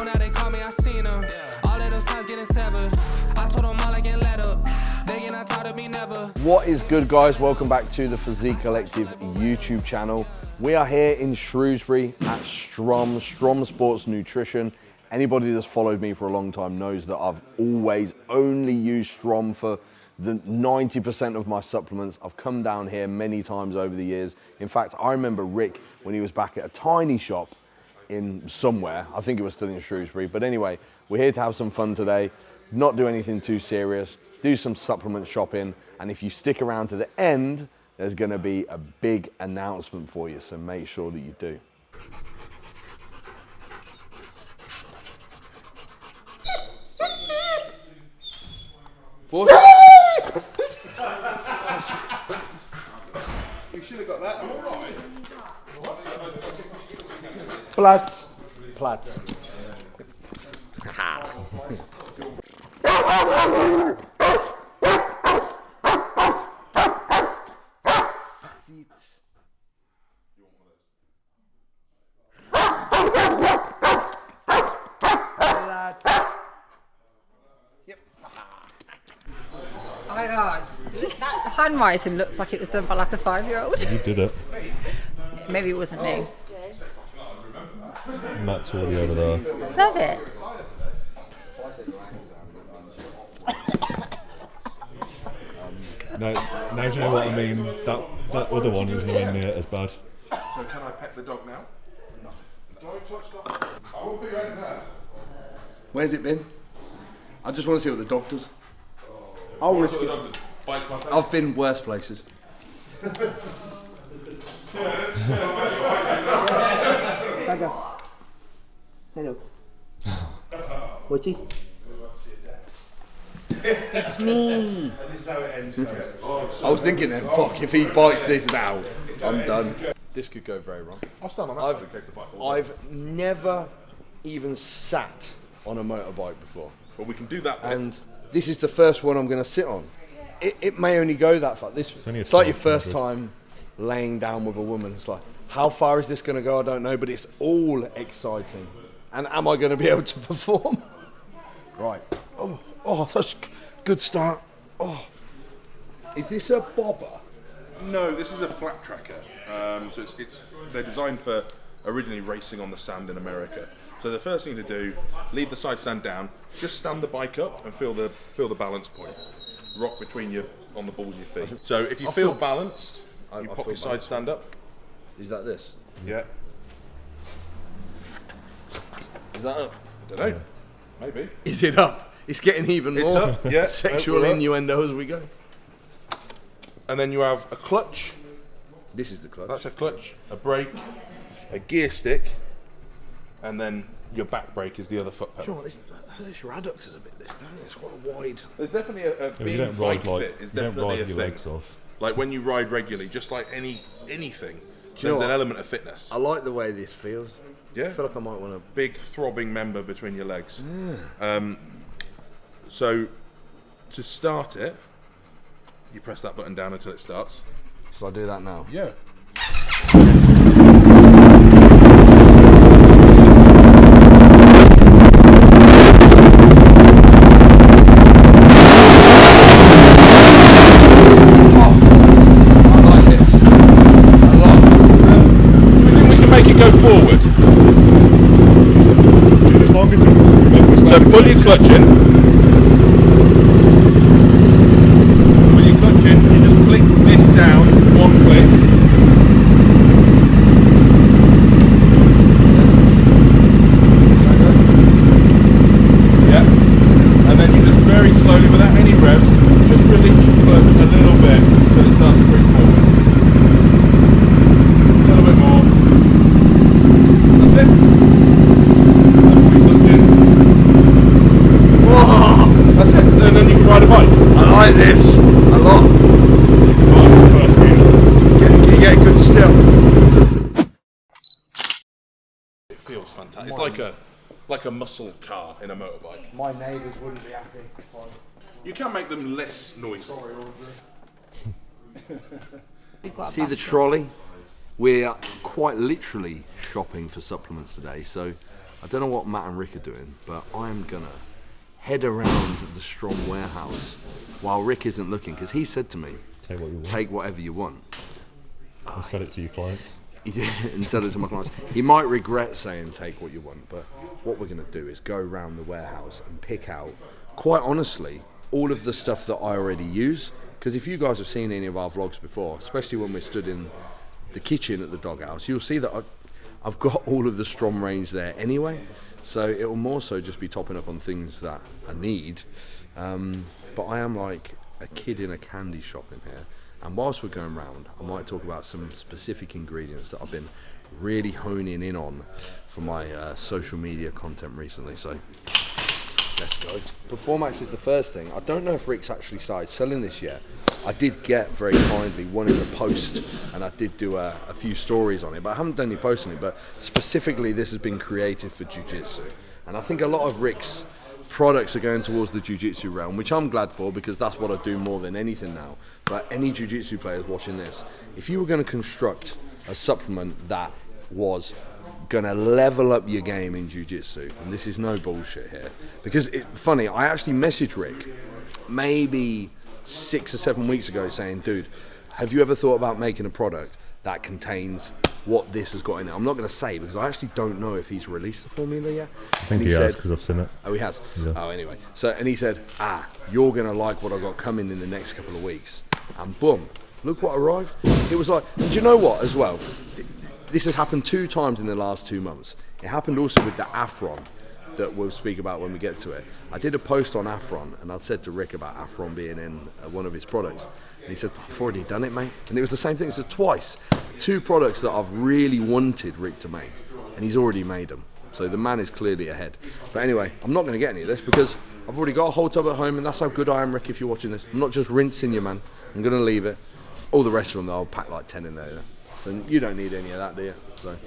Oh, now they call me, I seen them. All of those times getting severed. I told them all I get let up. They get not tired of me never. What is good, guys? Welcome back to the Physique Collective YouTube channel. We are here in Shrewsbury at Strom Sports Nutrition. Anybody that's followed me for a long time knows that I've always only used Strom for the 90% of my supplements. I've come down here many times over the years. In fact, I remember Rick when he was back at a tiny shop in somewhere. I think it was still in Shrewsbury. But anyway, we're here to have some fun today, not do anything too serious, do some supplement shopping. And if you stick around to the end, there's gonna be a big announcement for you. So make sure that you do. You should have got that. I'm all right. Platz. Platz. Oh my god, that handwriting looks like it was done by like a 5-year-old. You did it. Maybe it wasn't me. Matt's already over there. Love it. Now you know what I mean. That other one is nowhere near as bad. So can I pet the dog now? No. Don't touch that. I will be right there. Where's it been? I just want to see what the dog does. I'll risk it. I've been worse places. Hello. Whatty? It's me. I was thinking then, fuck, if he bites this now, I'm done. This could go very wrong. I'll stand on that in case the bike falls. I've never even sat on a motorbike before. Well, we can do that. And this is the first one I'm going to sit on. It may only go that far. It's like your first time laying down with a woman. It's like, how far is this going to go? I don't know, but it's all exciting. And am I going to be able to perform? Right. Oh, that's a good start. Oh, is this a bobber? No, this is a flat tracker. So they're designed for originally racing on the sand in America. So the first thing to do, leave the side stand down, just stand the bike up and feel the balance point. Rock between on the balls of your feet. So if you feel balanced, you pop your side stand up. Is that this? Yeah. Is that up? I don't know. Maybe. Is it up? It's getting even It's more up, yeah. sexual innuendo as we go. And then you have a clutch. This is the clutch. That's a clutch, a brake, a gear stick, and then your back brake is the other foot pedal. Sure, this your adducts a bit this time. It's quite a wide. There's definitely a You being don't bike ride fit is you don't definitely a ride your thing. legs off. Like when you ride regularly, just like anything, you know there's an what? element of fitness. I like the way this feels. Yeah. I feel like I might want to. Big throbbing member between your legs. So to start it, you press that button down until it starts. Shall I do that now? Yeah. Forward. As long as you So pull your clutch in. Pull your clutch in, you just flick this down one click. Yeah. And then you just very slowly, without any revs, just release your clutch a little bit until it starts to bring forward. A little bit more. That's it. Whoa! That's it. And then you can ride a bike. I like this a lot. first gear. Can you get a good still? It feels fantastic. It's like a muscle car in a motorbike. My neighbours wouldn't be happy. You can make them less noisy. Sorry, We've got a See the basket. trolley? We're quite literally shopping for supplements today, so I don't know what Matt and Rick are doing, but I'm gonna head around the Strom warehouse while Rick isn't looking, because he said to me, Take what you want. take whatever you want. And sell it to your clients. And sell it to my clients. He might regret saying take what you want, but what we're going to do is go around the warehouse and pick out, quite honestly, all of the stuff that I already use. Because if you guys have seen any of our vlogs before, especially when we're stood in the kitchen at the doghouse, you'll see that I've got all of the Strom range there anyway. So it will more so just be topping up on things that I need. But I am like a kid in a candy shop in here. And whilst we're going round, I might talk about some specific ingredients that I've been really honing in on for my social media content recently. So let's go. Performax is the first thing. I don't know if Rick's actually started selling this yet. I did get very kindly one in the post, and I did do a few stories on it, but I haven't done any posts on it. But specifically, this has been created for jiu-jitsu. And I think a lot of Rick's products are going towards the jiu-jitsu realm, which I'm glad for, because that's what I do more than anything now. But any jiu-jitsu players watching this, if you were going to construct a supplement that was going to level up your game in jiu-jitsu, and this is no bullshit here, because funny, I actually messaged Rick maybe 6 or 7 weeks ago saying, dude, have you ever thought about making a product that contains what this has got in it? I'm not going to say, because I actually don't know if he's released the formula yet. I think he has, because I've seen it. Oh, he has? Yeah. Oh, anyway. So, and he said, you're going to like what I've got coming in the next couple of weeks. And boom, look what arrived. It was like, do you know what as well? This has happened 2 times in the last 2 months. It happened also with the Afron that we'll speak about when we get to it. I did a post on Afron, and I'd said to Rick about Afron being in one of his products. And he said, I've already done it, mate. And it was the same thing. So twice. 2 products that I've really wanted Rick to make, and he's already made them. So the man is clearly ahead. But anyway, I'm not going to get any of this because I've already got a whole tub at home, and that's how good I am, Rick, if you're watching this. I'm not just rinsing you, man. I'm going to leave it. All the rest of them, though, I'll pack like 10 in there. And you don't need any of that, do you? So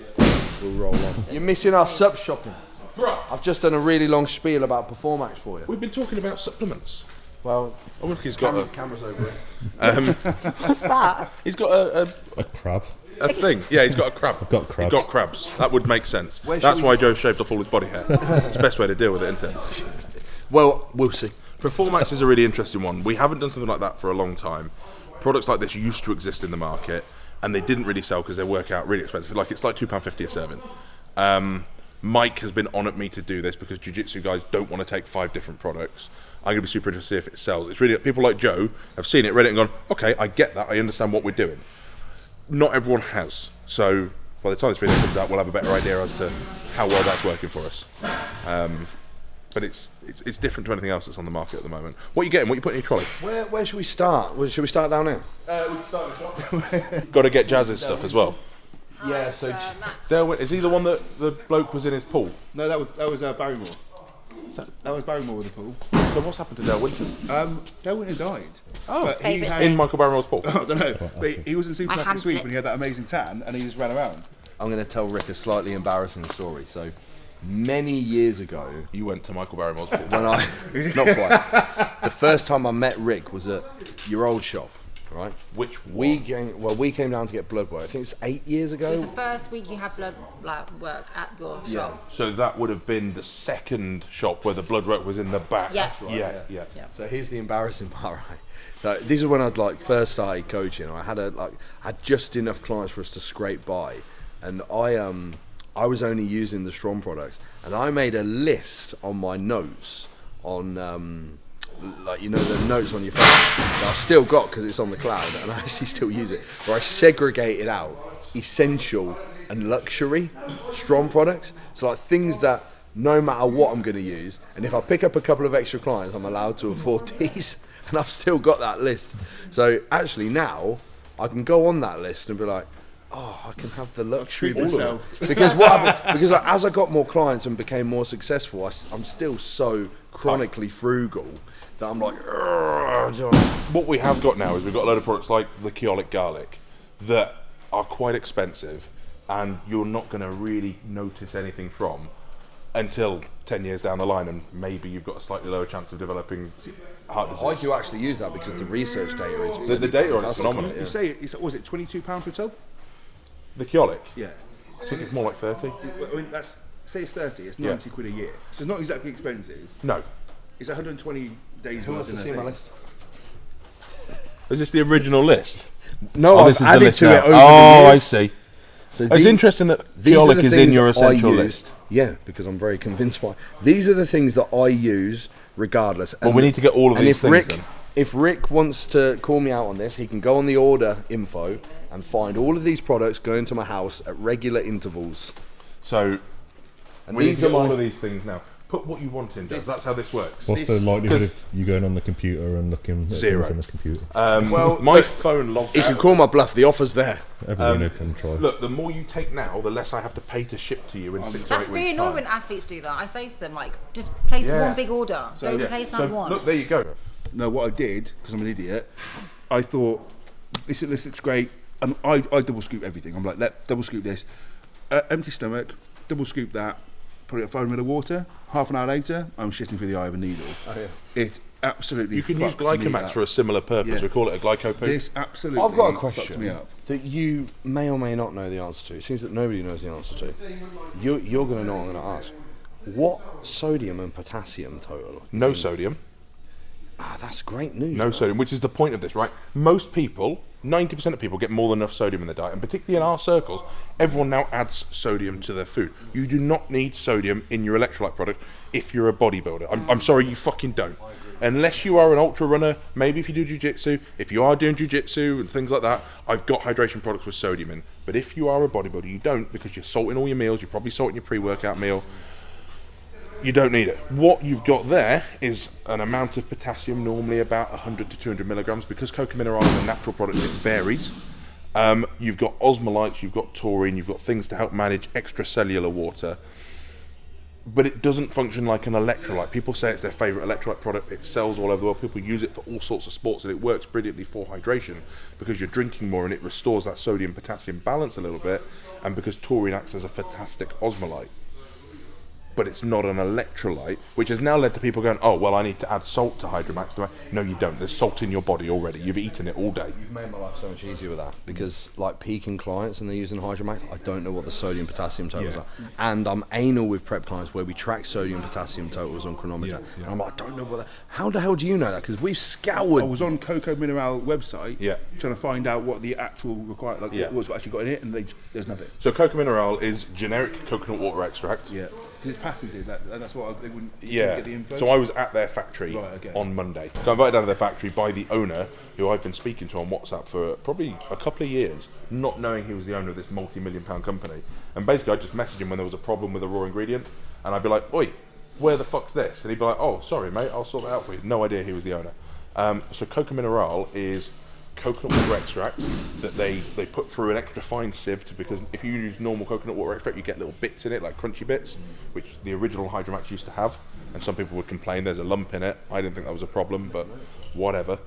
we'll roll on. You're missing our sup shopping. Bruh, I've just done a really long spiel about Performax for you. we've been talking about supplements. Well, Oh, look, he's got camera's over it. What's that? he's got A crab. a thing. Yeah, he's got a crab. I've got crabs. He's got crabs. That would make sense. Where should That's we- why Joe shaved off all his body hair. It's the best way to deal with it, isn't it? Well, we'll see. Performax is a really interesting one. We haven't done something like that for a long time. Products like this used to exist in the market, and they didn't really sell because they work out really expensive. Like, it's like £2.50 a serving. Mike has been on at me to do this because jiu-jitsu guys don't want to take 5 different products. I'm going to be super interested to see if it sells. It's really, people like Joe have seen it, read it and gone, okay, I get that, I understand what we're doing. Not everyone has. So by the time this video comes out, we'll have a better idea as to how well that's working for us. But it's different to anything else that's on the market at the moment. What are you getting? What are you putting in your trolley? Where should we start? Should we start down here? We can start with the shop. Got to get Jazz's stuff as well. Yeah, so Dale, is he the one that the bloke was in his pool? No, that was Barrymore. That was Barrymore with the pool. So what's happened to Dale Winton? Dale Winter died. Oh, but he David. had, in Michael Barrymore's pool. I don't know, but he was in My Supermarket hand Sweep slipped. when he had that amazing tan, and he just ran around. I'm going to tell Rick a slightly embarrassing story. So many years ago, You went to Michael Barrymore's pool. when I not quite, the first time I met Rick was at your old shop, right? Which We one? came down to get blood work. I think it was 8 years The ago. first week you had blood work at your shop. So that would have been the second shop where the blood work was in the back. Yeah. Yeah, yeah. So here's the embarrassing part, right? So this is when I'd first started coaching. I had just enough clients for us to scrape by, and I was only using the Strom products, and I made a list on my notes on the notes on your phone that I've still got because it's on the cloud, and I actually still use it. Where I segregated out essential and luxury Strom products, so like things that no matter what I'm going to use, and if I pick up a couple of extra clients, I'm allowed to afford these. And I've still got that list. So actually now I can go on that list and be like, oh, I can have the luxury Treat all of myself. it. Because what happened, because as I got more clients and became more successful, I'm still so chronically frugal that I'm like, "Ugh." What we have got now is we've got a load of products like the Keolic garlic that are quite expensive, and you're not going to really notice anything from until 10 years down the line, and maybe you've got a slightly lower chance of developing heart I disease. do actually use that because the research data is The data on it's fantastic. phenomenal. Yeah. You say, was it £22 for a tub? The Keolic? Yeah. I think it's more like 30. I mean, that's say it's 30, it's 90 quid a year. So it's not exactly expensive. No. It's 120 days Who worth wants in to a see my thing. list? Is this the original list? No, this I've is the added list to now. it over Oh, the I years. see. So It's interesting that these are Fiolic the is in things your I essential use. list. Yeah, because I'm very convinced by. These are the things that I use regardless. Well, we need to get all of and these if things Rick, then. If Rick wants to call me out on this, he can go on the order info and find all of these products going to my house at regular intervals. So, And we need these to are get all my. of these things now. Put what you want in, Jazz. That's how this works. What's the likelihood of you going on the computer and looking at Zero. things on this computer? Well, My look, phone logs If you out. call my bluff, the offer's there. Everyone can try. Look, the more you take now, the less I have to pay to ship to you in 6 or 8 That's weeks' really annoying time. when athletes do that. I say to them, like, just place Yeah. one big order. Don't place So, number one. look, there you go. No, what I did, because I'm an idiot, I thought, this looks great. I double scoop everything. I'm like, double scoop this. Empty stomach, double scoop that, put it at 5 ml of water. Half an hour later, I'm shitting through the eye of a needle. Oh, yeah. It absolutely You can use fucks me Glycomax up. for a similar purpose. Yeah. We call it a glycopoo. This absolutely I've got a fucks me question up. that you may or may not know the answer to. It seems that nobody knows the answer to. You're going to know what I'm going to ask. What sodium and potassium total? is No in- sodium. Ah, that's great news. No sodium, which is the point of this, right? Most people, 90% of people, get more than enough sodium in their diet, and particularly in our circles, everyone now adds sodium to their food. You do not need sodium in your electrolyte product if you're a bodybuilder. I'm sorry, you fucking don't. Unless you are an ultra runner, maybe if you do jiu-jitsu, if you are doing jiu-jitsu and things like that, I've got hydration products with sodium in. But if you are a bodybuilder, you don't, because you're salting all your meals, you're probably salting your pre-workout meal. You don't need it. What you've got there is an amount of potassium, normally about 100 to 200 milligrams. Because Coca Mineral is a natural product, it varies. You've got osmolytes, you've got taurine, you've got things to help manage extracellular water. But it doesn't function like an electrolyte. People say it's their favourite electrolyte product. It sells all over the world. People use it for all sorts of sports, and it works brilliantly for hydration because you're drinking more and it restores that sodium-potassium balance a little bit, and because taurine acts as a fantastic osmolyte. But it's not an electrolyte, which has now led to people going, oh, well, I need to add salt to Hydromax. Do I? No, you don't. There's salt in your body already. You've eaten it all day. You've made my life so much easier with that because, like, peaking clients and they're using Hydromax, I don't know what the sodium potassium totals Yeah. are. And I'm anal with prep clients where we track sodium potassium totals on chronometer. And I'm like, I don't know what that. How the hell do you know that? Because we've scoured. I was on Coco Mineral website Yeah. trying to find out what the actual required, like Yeah. what's actually got in it, and there's nothing. So Coca Mineral is generic coconut water extract. Yeah, because it's patented. That's what they wouldn't Yeah. get the info. So I was at their factory Right, okay. on Monday. Got invited down to their factory by the owner, who I've been speaking to on WhatsApp for probably a couple of years, not knowing he was the owner of this multi-million-pound company. And basically, I just messaged him when there was a problem with a raw ingredient, and I'd be like, "Oi, where the fuck's this?" And he'd be like, "Oh, sorry, mate, I'll sort that out for you." No idea he was the owner. So Coca Mineral is coconut water extract that they put through an extra fine sieve because if you use normal coconut water extract, you get little bits in it, like crunchy bits, which the original Hydromax used to have. And some people would complain there's a lump in it. I didn't think that was a problem, but whatever.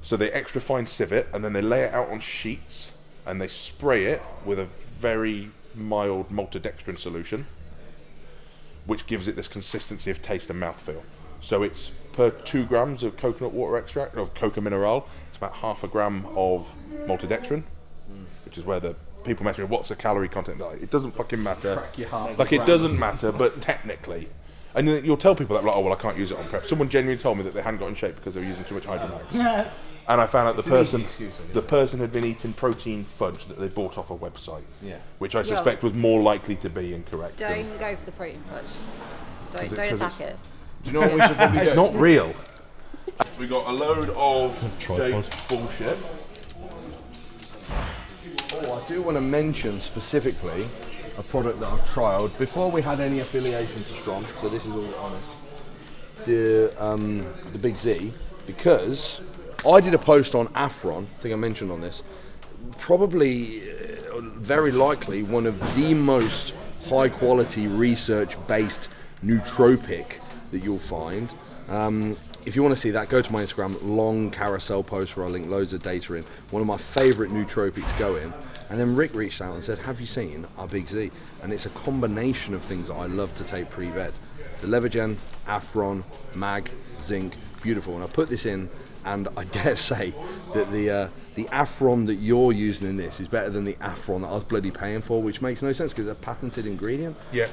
So they extra fine sieve it, and then they lay it out on sheets, and they spray it with a very mild maltodextrin solution, which gives it this consistency of taste and mouthfeel. So it's per 2 grams of coconut water extract, of Coca Mineral, it's about half a gram of maltodextrin, which is where the people mess with what's the calorie content. Like, it doesn't fucking matter. Track your half a Like, it gram. doesn't matter, but technically. And then you'll tell people that, like, oh, well, I can't use it on prep. Someone genuinely told me that they hadn't got in shape because they were using too much Hydromax. And I found out the person had been eating protein fudge that they bought off a website, Yeah. which I suspect was more likely to be incorrect. than- Don't go for the protein fudge. Don't 'cause attack it. Do you know what we should probably do? It's not real. We got a load of Tripods. Jake's bullshit. Oh, I do want to mention specifically a product that I've trialed before we had any affiliation to Strom. So this is all honest. The Big Z, because I did a post on Afron. I think I mentioned on this. Probably, very likely, one of the most high-quality research-based nootropic that you'll find. If you want to see that, go to my Instagram, long carousel post where I link loads of data in. One of my favourite nootropics going. And then Rick reached out and said, have you seen our Big Z? And it's a combination of things that I love to take pre-bed. The Levergen, Afron, Mag, Zinc, beautiful. And I put this in, and I dare say that the Afron that you're using in this is better than the Afron that I was bloody paying for, which makes no sense because it's a patented ingredient. Yeah.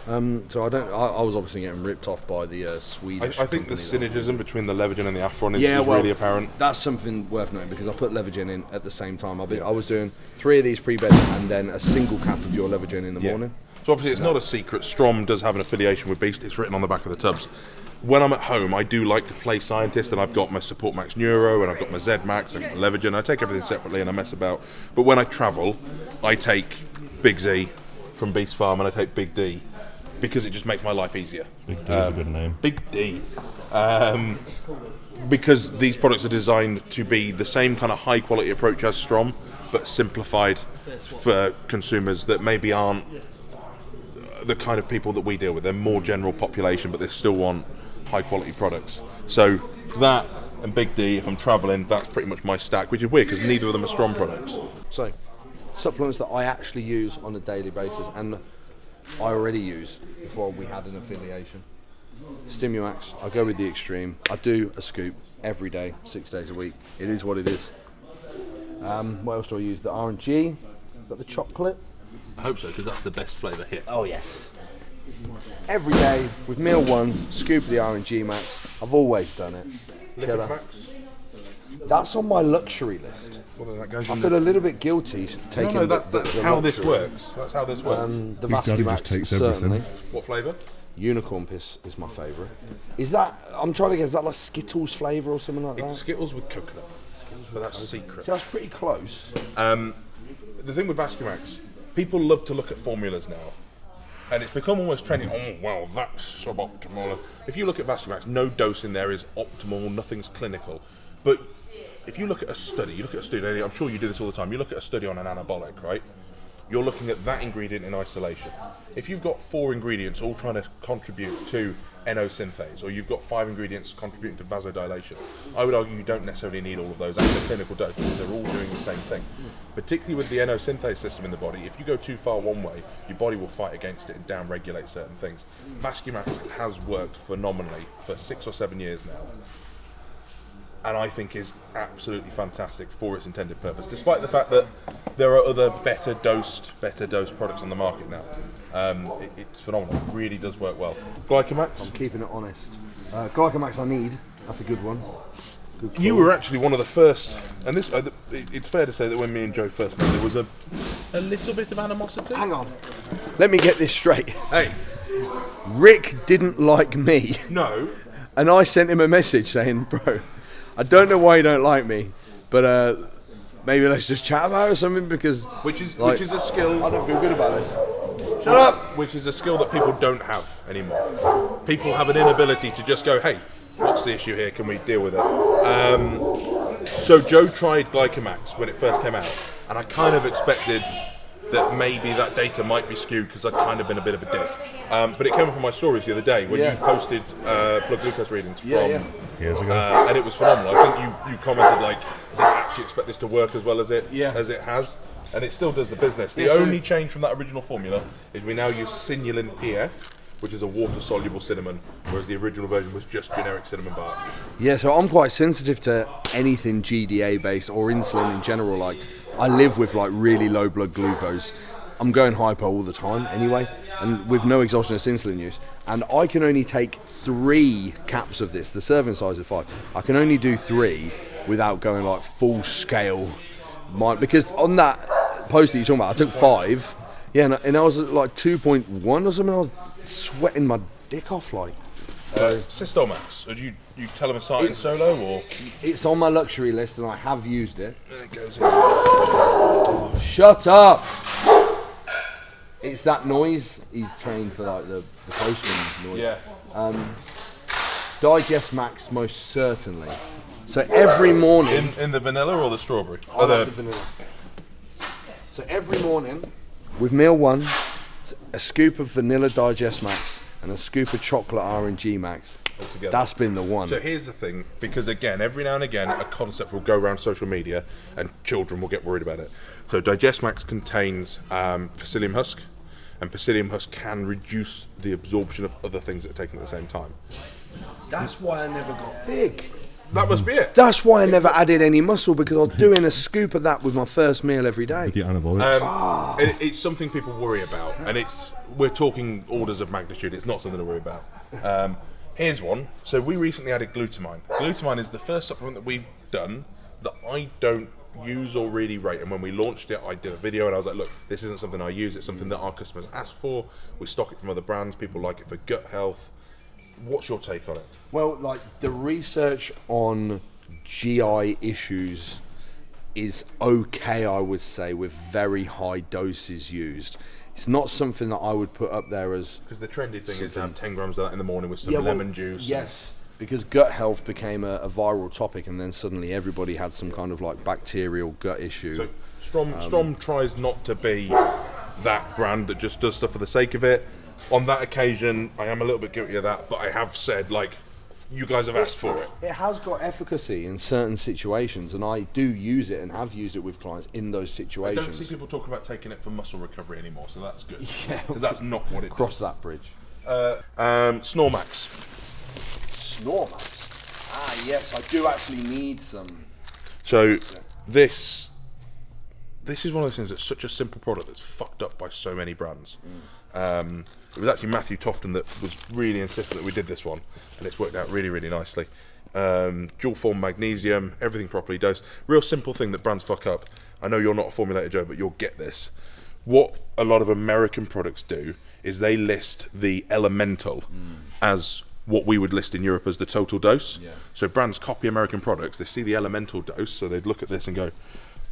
So I was obviously getting ripped off by the Swedish. I think the company synergism between the Levagen and the Afron is really apparent. That's something worth noting because I put Levagen in at the same time. I was doing 3 of these pre-beds and then a single cap of your Levagen in the morning. So obviously it's not a secret. Strom does have an affiliation with Beast. It's written on the back of the tubs. When I'm at home, I do like to play scientist, and I've got my Support Max Neuro, and I've got my Z Max, and Levagen. I take everything separately, and I mess about. But when I travel, I take Big Z from Beast Farm, and I take Big D because it just makes my life easier. Big D is a good name. Big D. Because these products are designed to be the same kind of high quality approach as Strom, but simplified for consumers that maybe aren't the kind of people that we deal with. They're more general population, but they still want high quality products. So that and Big D, if I'm travelling, that's pretty much my stack, which is weird because neither of them are Strom products. So, supplements that I actually use on a daily basis, and I already use before we had an affiliation. Stimumax, I go with the extreme. I do a scoop every day, 6 days a week. It is what it is. What else do I use? The R&G, got the chocolate. I hope so, because that's the best flavour here. Oh yes. Every day with meal 1, scoop of the R&G Max. I've always done it. Killer. Max? That's on my luxury list. Well, that goes I feel a little bit guilty taking No, that's the how this luxury. works. That's how this works. The Big Daddy just Vascumax, takes certainly. everything. What flavour? Unicorn Piss is my favourite. Is that, I'm trying to guess, is that like Skittles flavour or something like that? It's Skittles with coconut. But that's secret. So that's pretty close. The thing with Vascumax, people love to look at formulas now. And it's become almost trendy. Oh, well, that's suboptimal. If you look at Vascumax, no dose in there is optimal, nothing's clinical. But if you look at a study, I'm sure you do this all the time, you look at a study on an anabolic, right? You're looking at that ingredient in isolation. If you've got 4 ingredients all trying to contribute to NO synthase, or you've got 5 ingredients contributing to vasodilation, I would argue you don't necessarily need all of those at the clinical dose because they're all doing the same thing. Particularly with the NO synthase system in the body, if you go too far one way, your body will fight against it and down-regulate certain things. Vascumax has worked phenomenally for 6 or 7 years now, and I think is absolutely fantastic for its intended purpose, despite the fact that there are other better dosed products on the market now. It's phenomenal. It really does work well. Glycomax? I'm keeping it honest. Glycomax I need. That's a good one. Good call. You were actually one of the first, and this it's fair to say that when me and Joe first met, there was a little bit of animosity. Hang on. Let me get this straight. Hey, Rick didn't like me. no, And I sent him a message saying, bro, I don't know why you don't like me, but maybe let's just chat about it or something because... which is a I skill. don't feel good about this. Shut up! Which is a skill that people don't have anymore. People have an inability to just go, hey, what's the issue here? Can we deal with it? So Joe tried Glycomax when it first came out, and I kind of expected that maybe that data might be skewed because I'd kind of been a bit of a dick. But it came up on my stories the other day when you posted blood glucose readings from Years ago. and it was phenomenal. I think you commented like, I didn't actually expect this to work as well as it has. And it still does the business. The only change from that original formula is we now use Sinulin PF, which is a water-soluble cinnamon, whereas the original version was just generic cinnamon bark. Yeah, so I'm quite sensitive to anything GDA based or insulin in general. Like, I live with like really low blood glucose. I'm going hypo all the time anyway, and with no exogenous insulin use. And I can only take 3 caps of this. The serving size is 5. I can only do 3 without going like full scale. Because on that post that you're talking about, I took 5. Yeah, and I was at like 2.1 or something. I was sweating my dick off like. Cystomax, do you tell them a site in solo or? It's on my luxury list and I have used it. There it goes in. Shut up! It's that noise. He's trained for like the postman's noise. Yeah. Digest Max most certainly. So every morning. In the vanilla or the strawberry? I like the vanilla. So every morning, with meal 1, a scoop of vanilla Digest Max and a scoop of chocolate R&G Max. Altogether. That's been the one. So here's the thing, because again, every now and again, a concept will go around social media and children will get worried about it. So Digest Max contains psyllium husk, and psyllium husk can reduce the absorption of other things that are taken at the same time. That's why I never got big. That must be it. That's why I never added any muscle, because I was doing a scoop of that with my first meal every day. With the anabolics. It's something people worry about, and we're talking orders of magnitude. It's not something to worry about. Here's one. So we recently added glutamine. Glutamine is the first supplement that we've done that I don't use or really rate. And when we launched it, I did a video and I was like, look, this isn't something I use. It's something that our customers ask for. We stock it from other brands. People like it for gut health. What's your take on it? Well, like, the research on GI issues is okay, I would say, with very high doses used. It's not something that I would put up there as... Because the trendy thing is to have 10 grams of that in the morning with some lemon juice. Yes, because gut health became a viral topic, and then suddenly everybody had some kind of like bacterial gut issue. So Strom tries not to be that brand that just does stuff for the sake of it. On that occasion, I am a little bit guilty of that, but I have said, like, you guys have asked for it. It has got efficacy in certain situations, and I do use it and have used it with clients in those I situations. don't see people talk about taking it for muscle recovery anymore, so that's good. Yeah. Because that's not what it Cross that bridge. Snormax. Snormax. Ah, yes, I do actually need some. So this is one of those things that's such a simple product that's fucked up by so many brands. It was actually Matthew Tofton that was really insistent that we did this one, and it's worked out really, really nicely. Dual form magnesium, everything properly dosed. Real simple thing that brands fuck up. I know you're not a formulator, Joe, but you'll get this. What a lot of American products do is they list the elemental as what we would list in Europe as the total dose. Yeah. So brands copy American products, they see the elemental dose, so they'd look at this and go,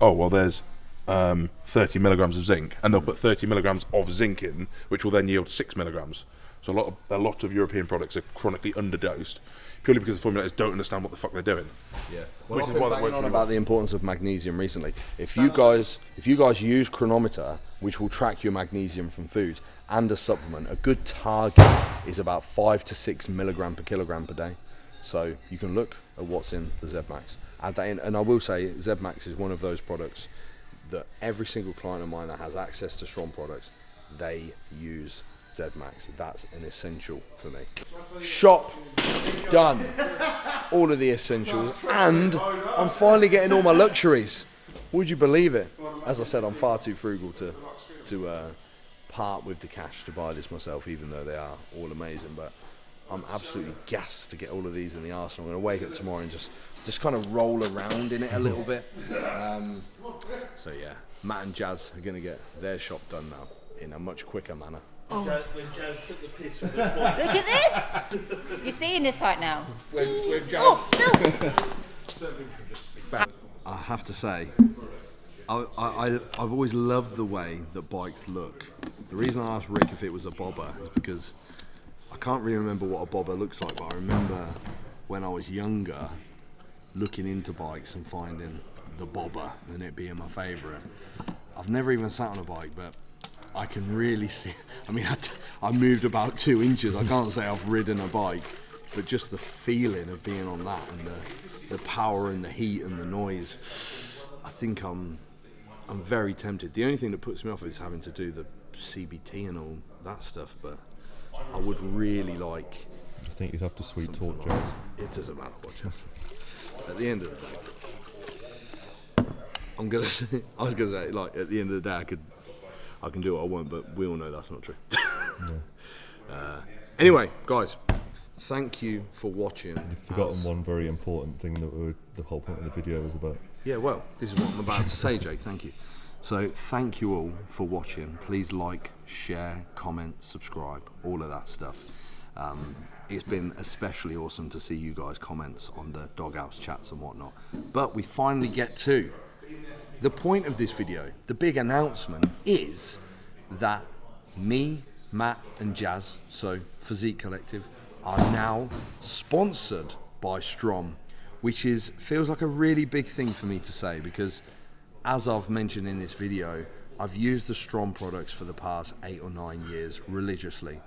oh, well, there's 30 milligrams of zinc, and they'll put 30 milligrams of zinc in, which will then yield 6 milligrams. So a lot of European products are chronically underdosed, purely because the formulators don't understand what the fuck they're doing. Yeah, Which I've is been why that banging works on really about well. the importance of magnesium recently. If you guys use Chronometer, which will track your magnesium from foods, and a supplement, a good target is about 5 to 6 milligram per kilogram per day. So you can look at what's in the ZMax, add that in, and I will say ZMax is one of those products that every single client of mine that has access to Strom products, they use ZMax. That's an essential for me. Shop done. All of the essentials, and I'm finally getting all my luxuries. Would you believe it? As I said, I'm far too frugal to part with the cash to buy this myself, even though they are all amazing. But I'm absolutely gassed to get all of these in the arsenal. I'm going to wake up tomorrow and just kind of roll around in it a little bit. So yeah, Matt and Jazz are going to get their shop done now in a much quicker manner. When Jazz took the piss with this one. Look at this! You're seeing this right now. When Jazz... Oh, no! I have to say, I've always loved the way that bikes look. The reason I asked Rick if it was a bobber is because I can't really remember what a bobber looks like, but I remember when I was younger looking into bikes and finding the bobber and it being my favourite. I've never even sat on a bike, but I can really see. I mean, I moved about 2 inches. I can't say I've ridden a bike, but just the feeling of being on that and the power and the heat and the noise, I think I'm very tempted. The only thing that puts me off is having to do the CBT and all that stuff, but I would really like. I think you'd have to sweet talk like Jazz. it doesn't matter what Jazz. At the end of the day, I was gonna say, like, at the end of the day, I can do what I want, but we all know that's not true. Anyway, guys, thank you for watching. You've forgotten one very important thing that the whole point of the video was about. Yeah, well, this is what I'm about to say, Jake. Thank you. So, thank you all for watching. Please like, share, comment, subscribe, all of that stuff. It's been especially awesome to see you guys' comments on the Doghouse chats and whatnot. But we finally get to the point of this video. The big announcement is that me, Matt and Jazz, so Physique Collective, are now sponsored by Strom, which feels like a really big thing for me to say, because as I've mentioned in this video, I've used the Strom products for the past 8 or 9 years religiously.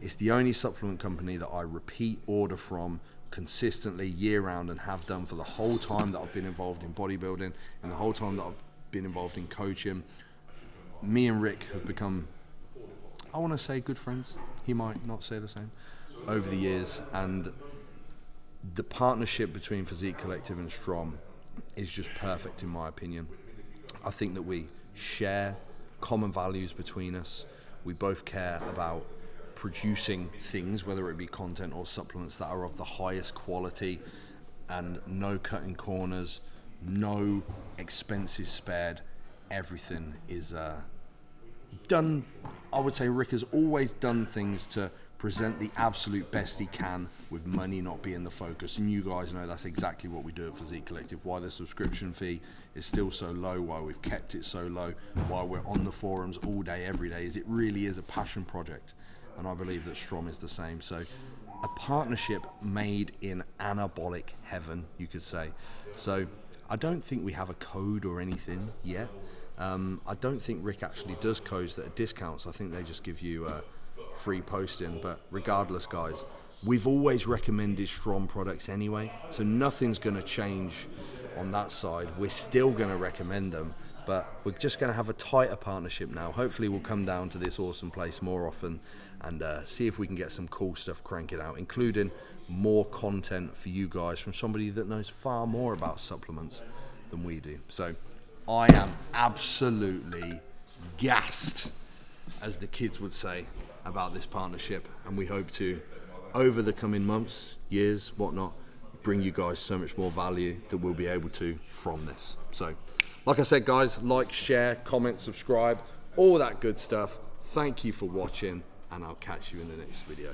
It's the only supplement company that I repeat order from consistently year round and have done for the whole time that I've been involved in bodybuilding and the whole time that I've been involved in coaching. Me and Rick have become, I want to say, good friends. He might not say the same, over the years, and the partnership between Physique Collective and Strom is just perfect in my opinion. I think that we share common values between us. We both care about producing things, whether it be content or supplements, that are of the highest quality and no cutting corners, no expenses spared. Everything is done. I would say Rick has always done things to present the absolute best he can, with money not being the focus. And you guys know that's exactly what we do at Physique Collective. Why the subscription fee is still so low, why we've kept it so low, why we're on the forums all day, every day, is it really is a passion project. And I believe that Strom is the same. So a partnership made in anabolic heaven, you could say. So I don't think we have a code or anything yet. I don't think Rick actually does codes that are discounts. I think they just give you free posting. But regardless, guys, we've always recommended Strom products anyway, so nothing's going to change on that side. We're still going to recommend them, but we're just going to have a tighter partnership now. Hopefully we'll come down to this awesome place more often and see if we can get some cool stuff cranking out, including more content for you guys from somebody that knows far more about supplements than we do. So I am absolutely gassed, as the kids would say, about this partnership, and we hope to, over the coming months, years, whatnot, bring you guys so much more value that we'll be able to from this. So like I said, guys, like, share, comment, subscribe, all that good stuff. Thank you for watching, and I'll catch you in the next video.